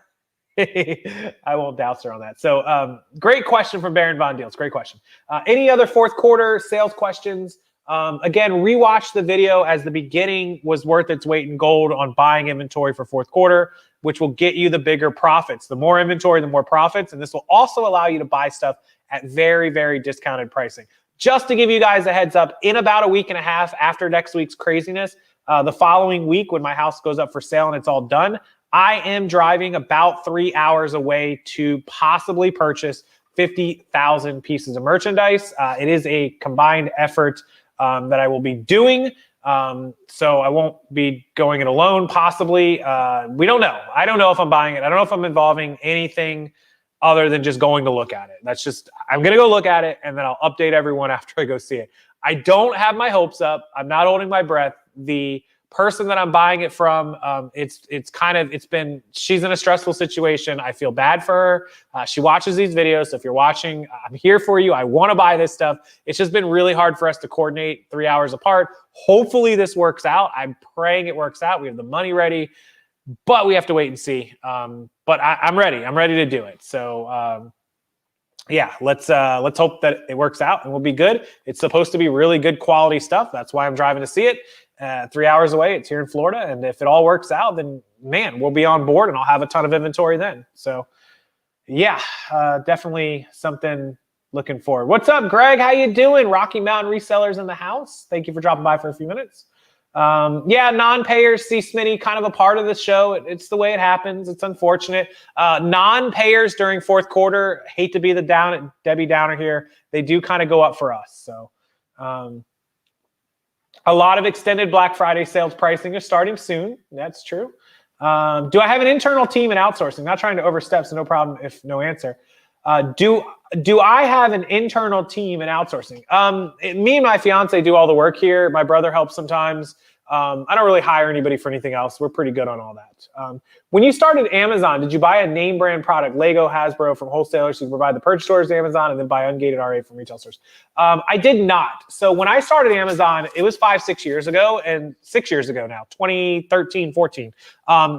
I won't douse her on that. So great question from Baron Von Deals. Great question. Any other fourth quarter sales questions? Again, rewatch the video, as the beginning was worth its weight in gold on buying inventory for fourth quarter, which will get you the bigger profits. The more inventory, the more profits. And this will also allow you to buy stuff at very, very discounted pricing. Just to give you guys a heads up, in about a week and a half after next week's craziness, the following week when my house goes up for sale and it's all done, I am driving about 3 hours away to possibly purchase 50,000 pieces of merchandise. It is a combined effort that I will be doing. So I won't be going it alone, possibly. We don't know. I don't know if I'm buying it. I don't know if I'm involving anything other than just going to look at it. That's just, I'm going to go look at it, and then I'll update everyone after I go see it. I don't have my hopes up. I'm not holding my breath. The person that I'm buying it from, she's in a stressful situation. I feel bad for her. She watches these videos. So if you're watching, I'm here for you. I want to buy this stuff. It's just been really hard for us to coordinate 3 hours apart. Hopefully this works out. I'm praying it works out. We have the money ready. but we have to wait and see. But I'm ready. I'm ready to do it. So yeah, let's hope that it works out and we'll be good. It's supposed to be really good quality stuff. That's why I'm driving to see it. 3 hours away. It's here in Florida. And if it all works out, then man, we'll be on board and I'll have a ton of inventory then. So yeah, definitely something looking forward. What's up, Greg? How you doing? Rocky Mountain Resellers in the house. Thank you for dropping by for a few minutes. Yeah, non-payers, see Smitty, kind of a part of the show. It's the way it happens. It's unfortunate. Non-payers during fourth quarter, hate to be the Debbie Downer here. They do kind of go up for us. So a lot of extended Black Friday sales pricing is starting soon. That's true. Do I have an internal team in outsourcing? Not trying to overstep, so no problem if no answer. Do I have an internal team in outsourcing? Me and my fiance do all the work here. My brother helps sometimes. I don't really hire anybody for anything else. We're pretty good on all that. When you started Amazon, did you buy a name brand product, Lego, Hasbro, from wholesalers who provide the purchase orders to Amazon and then buy ungated RA from retail stores? I did not. So when I started Amazon, it was 5-6 years ago, and 6 years ago now, 2013, 14.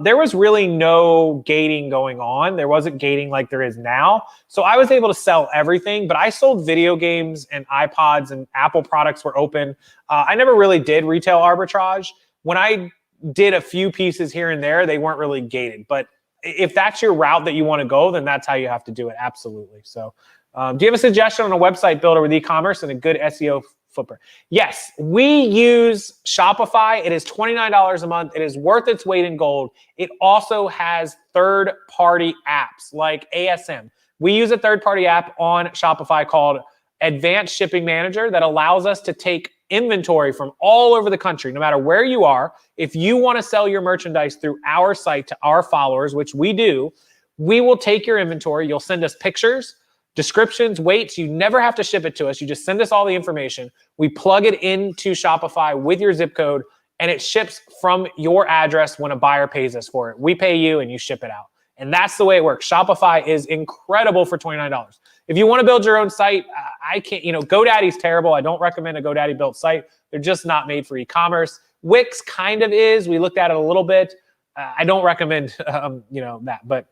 There was really no gating going on. There wasn't gating like there is now. So I was able to sell everything, but I sold video games and iPods, and Apple products were open. I never really did retail arbitrage. When I did a few pieces here and there, they weren't really gated. But if that's your route that you want to go, then that's how you have to do it. Absolutely. So do you have a suggestion on a website builder with e-commerce and a good SEO flipper? Yes, we use Shopify. It is $29 a month. It is worth its weight in gold. It also has third-party apps like ASM. We use a third-party app on Shopify called Advanced Shipping Manager that allows us to take inventory from all over the country, no matter where you are. If you want to sell your merchandise through our site to our followers, which we do, we will take your inventory. You'll send us pictures, descriptions, weights. You never have to ship it to us. You just send us all the information. We plug it into Shopify with your zip code, and it ships from your address when a buyer pays us for it. We pay you and you ship it out. And that's the way it works. Shopify is incredible for $29. If you want to build your own site, I can't, GoDaddy's terrible. I don't recommend a GoDaddy built site. They're just not made for e-commerce. Wix kind of is. We looked at it a little bit. I don't recommend, that. But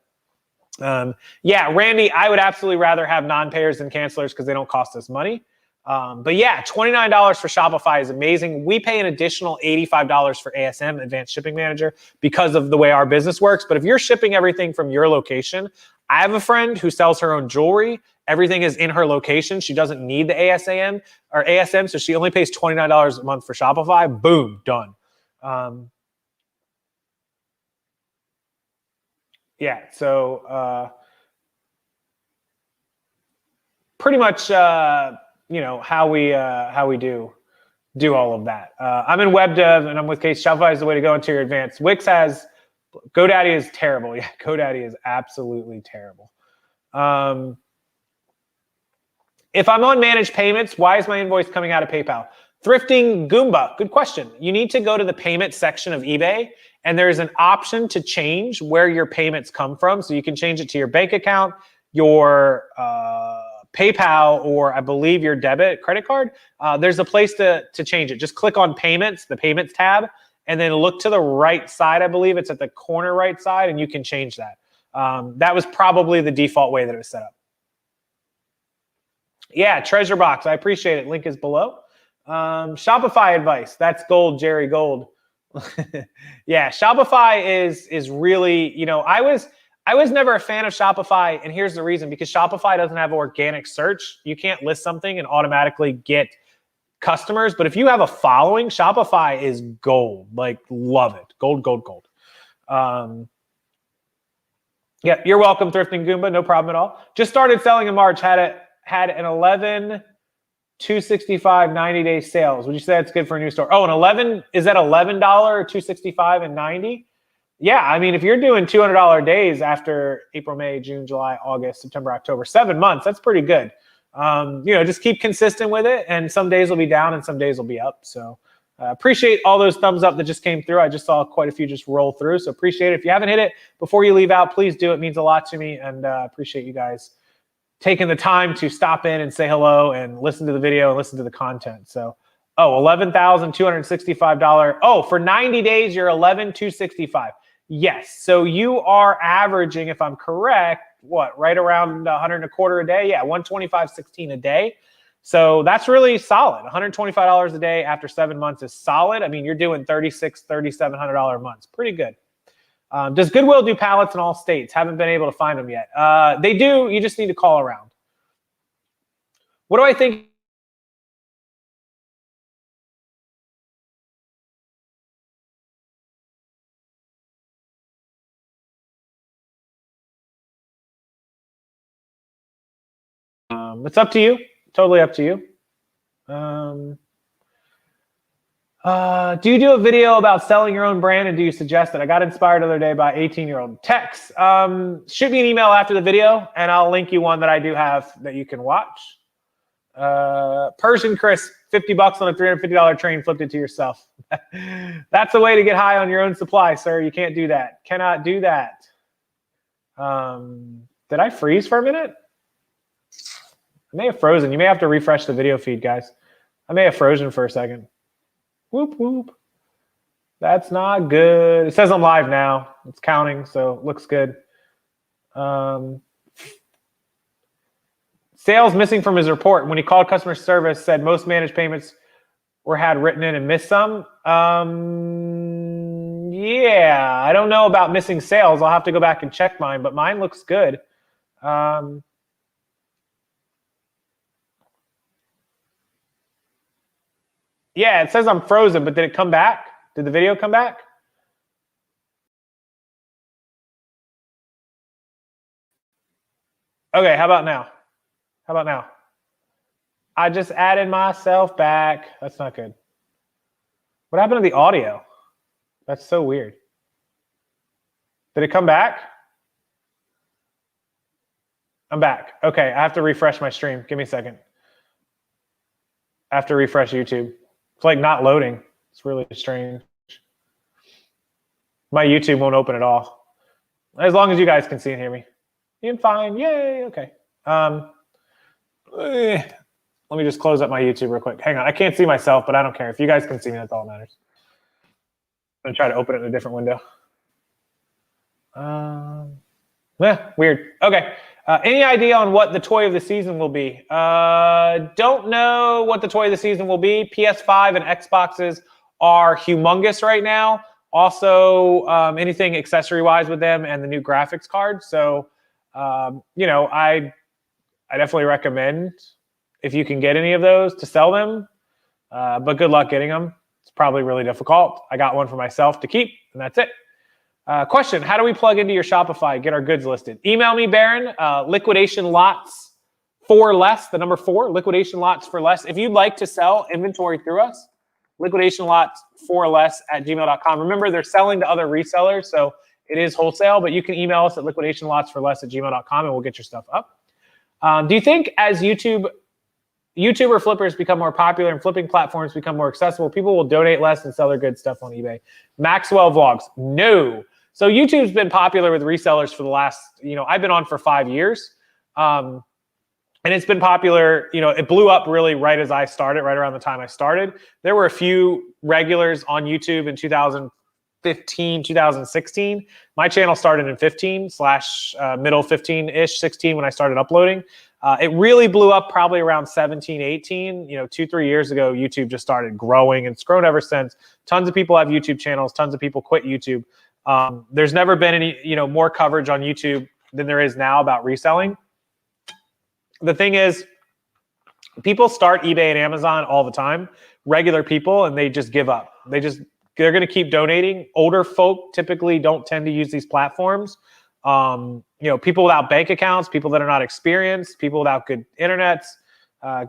yeah, Randy, I would absolutely rather have non-payers than cancelers because they don't cost us money. But yeah, $29 for Shopify is amazing. We pay an additional $85 for ASM, Advanced Shipping Manager, because of the way our business works. But if you're shipping everything from your location, I have a friend who sells her own jewelry. Everything is in her location. She doesn't need the ASM, so she only pays $29 a month for Shopify. Boom, done. Yeah, so pretty much, how we do all of that. I'm in web dev and I'm with Case. Shopify is the way to go into your advanced. Wix has, GoDaddy is terrible. Yeah, GoDaddy is absolutely terrible. If I'm on managed payments, why is my invoice coming out of PayPal? Thrifting Goomba, good question. You need to go to the payment section of eBay, and there's an option to change where your payments come from. So you can change it to your bank account, your PayPal, or I believe your credit card. There's a place to change it. Just click on payments, the payments tab, and then look to the right side. I believe it's at the corner right side, and you can change that. That was probably the default way that it was set up. Yeah, treasure box. I appreciate it. Link is below. Shopify advice. That's gold, Jerry, gold. Yeah, Shopify is really, I was never a fan of Shopify, and here's the reason: because Shopify doesn't have organic search. You can't list something and automatically get customers. But if you have a following, Shopify is gold. Like, love it. Gold, gold, gold. Yeah, you're welcome, Thrifting Goomba. No problem at all. Just started selling in March. Had an 11 $265 90-day sales. Would you say that's good for a new store? Oh, is that $11 or $265 and 90? Yeah, I mean, if you're doing $200 days after April, May, June, July, August, September, October, 7 months, that's pretty good. Just keep consistent with it, and some days will be down and some days will be up. So appreciate all those thumbs up that just came through. I just saw quite a few just roll through, so appreciate it. If you haven't hit it before you leave out, please do. It means a lot to me, and appreciate you guys taking the time to stop in and say hello and listen to the video and listen to the content. So, $11,265. Oh, for 90 days, you're $11,265. Yes. So you are averaging, if I'm correct, what, right around 100 and a quarter a day? Yeah, 125.16 a day. So that's really solid. $125 a day after 7 months is solid. I mean, you're doing $3,600, $3,700 months. Pretty good. Does Goodwill do pallets in all states? Haven't been able to find them yet. They do. You just need to call around. What do I think? It's up to you. Totally up to you. Do you do a video about selling your own brand, and do you suggest it? I got inspired the other day by 18-year-old Tex. Shoot me an email after the video, and I'll link you one that I do have that you can watch. Persian Chris, $50 on a $350 train, flipped it to yourself. That's a way to get high on your own supply, sir. You can't do that. Cannot do that. Did I freeze for a minute? I may have frozen. You may have to refresh the video feed, guys. I may have frozen for a second. Whoop, whoop. That's not good. It says I'm live now. It's counting, so it looks good. Sales missing from his report. When he called customer service, said most managed payments were had written in and missed some. Yeah, I don't know about missing sales. I'll have to go back and check mine, but mine looks good. Yeah, it says I'm frozen, but did it come back? Did the video come back? Okay, how about now? How about now? I just added myself back. That's not good. What happened to the audio? That's so weird. Did it come back? I'm back. Okay, I have to refresh my stream. Give me a second. I have to refresh YouTube. It's like not loading. It's really strange. My YouTube won't open at all. As long as you guys can see and hear me. You can fine. Yay. Okay. Let me just close up my YouTube real quick. Hang on. I can't see myself, but I don't care. If you guys can see me, that's all that matters. I'm going to try to open it in a different window. Weird. Okay. Any idea on what the toy of the season will be? Don't know what the toy of the season will be. PS5 and Xboxes are humongous right now. Also, anything accessory-wise with them and the new graphics card. So, you know, I definitely recommend, if you can get any of those, to sell them. But good luck getting them. It's probably really difficult. I got one for myself to keep, and that's it. Question, how do we plug into your Shopify, get our goods listed? Email me, Baron, liquidation lots for less, the number 4, liquidation lots for less. If you'd like to sell inventory through us, liquidation lots for less at gmail.com. Remember, they're selling to other resellers, so it is wholesale, but you can email us at liquidationlotsforless@gmail.com and we'll get your stuff up. Do you think as YouTuber flippers become more popular and flipping platforms become more accessible, people will donate less and sell their good stuff on eBay? Maxwell Vlogs, no. So YouTube's been popular with resellers for the last, I've been on for 5 years. And it's been popular, it blew up really right as I started, right around the time I started. There were a few regulars on YouTube in 2015, 2016. My channel started in 15 / middle 15-ish, 16 when I started uploading. It really blew up probably around 17, 18. 2-3 years ago, YouTube just started growing, and it's grown ever since. Tons of people have YouTube channels. Tons of people quit YouTube. There's never been any, more coverage on YouTube than there is now about reselling. The thing is, people start eBay and Amazon all the time, regular people, and they just give up. They're going to keep donating. Older folk typically don't tend to use these platforms. People without bank accounts, people that are not experienced, people without good internets.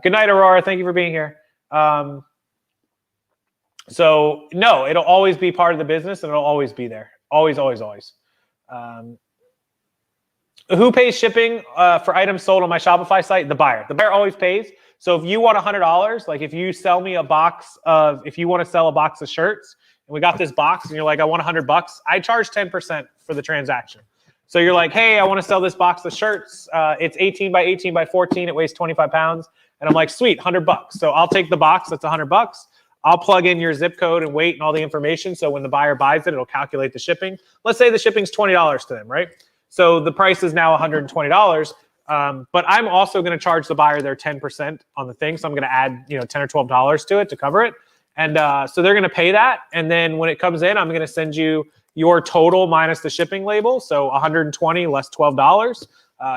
Good night, Aurora. Thank you for being here. So no, it'll always be part of the business, and it'll always be there. Always, always, always. Who pays shipping for items sold on my Shopify site? The buyer. The buyer always pays. So if you want $100, like if you sell me if you want to sell a box of shirts, and we got this box, and you're like, I want $100, I charge 10% for the transaction. So you're like, hey, I want to sell this box of shirts. It's 18 by 18 by 14. It weighs 25 pounds. And I'm like, sweet, $100. So I'll take the box. That's $100. I'll plug in your zip code and weight and all the information. So when the buyer buys it, it'll calculate the shipping. Let's say the shipping's $20 to them, right? So the price is now $120. But I'm also going to charge the buyer their 10% on the thing. So I'm going to add, $10 or $12 to it to cover it. And so they're going to pay that. And then when it comes in, I'm going to send you your total minus the shipping label. So 120 less $12.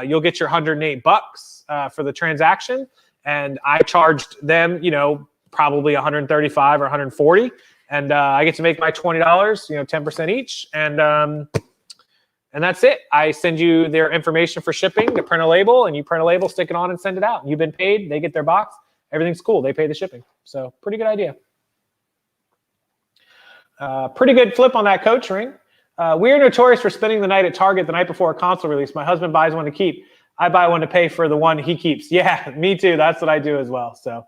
You'll get your $108 for the transaction. And I charged them, probably 135 or 140. And I get to make my $20, 10% each. And that's it. I send you their information for shipping to print a label, and you print a label, stick it on, and send it out. You've been paid. They get their box. Everything's cool. They pay the shipping. So pretty good idea. Pretty good flip on that coach ring. We are notorious for spending the night at Target the night before a console release. My husband buys one to keep. I buy one to pay for the one he keeps. Yeah, me too. That's what I do as well. So,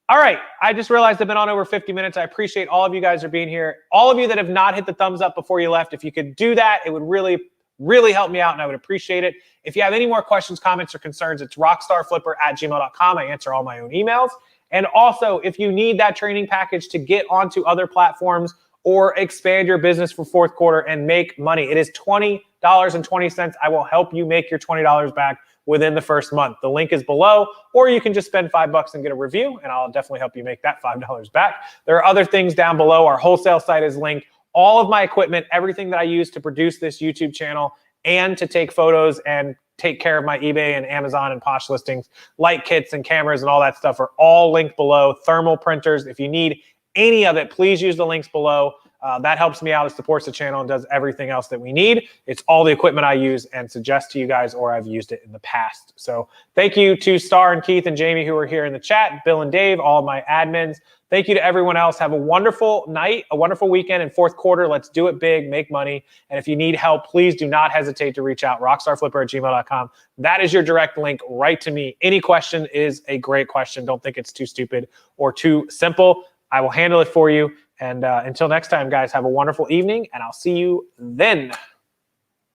all right. I just realized I've been on over 50 minutes. I appreciate all of you guys for being here. All of you that have not hit the thumbs up before you left, if you could do that, it would really help me out, and I would appreciate it. If you have any more questions, comments, or concerns, it's rockstarflipper@gmail.com. I answer all my own emails. And also, if you need that training package to get onto other platforms or expand your business for fourth quarter and make money, it is $20.20. I will help you make your $20 back within the first month. The link is below, or you can just spend $5 and get a review, and I'll definitely help you make that $5 back. There are other things down below. Our wholesale site is linked. All of my equipment, everything that I use to produce this YouTube channel and to take photos and take care of my eBay and Amazon and Posh listings, light kits and cameras and all that stuff are all linked below. Thermal printers. If you need any of it, please use the links below. That helps me out. It supports the channel and does everything else that we need. It's all the equipment I use and suggest to you guys, or I've used it in the past. So thank you to Star and Keith and Jamie who are here in the chat, Bill and Dave, all of my admins. Thank you to everyone else. Have a wonderful night, a wonderful weekend in fourth quarter. Let's do it big, make money. And if you need help, please do not hesitate to reach out, rockstarflipper@gmail.com. That is your direct link right to me. Any question is a great question. Don't think it's too stupid or too simple. I will handle it for you. And until next time, guys, have a wonderful evening, and I'll see you then.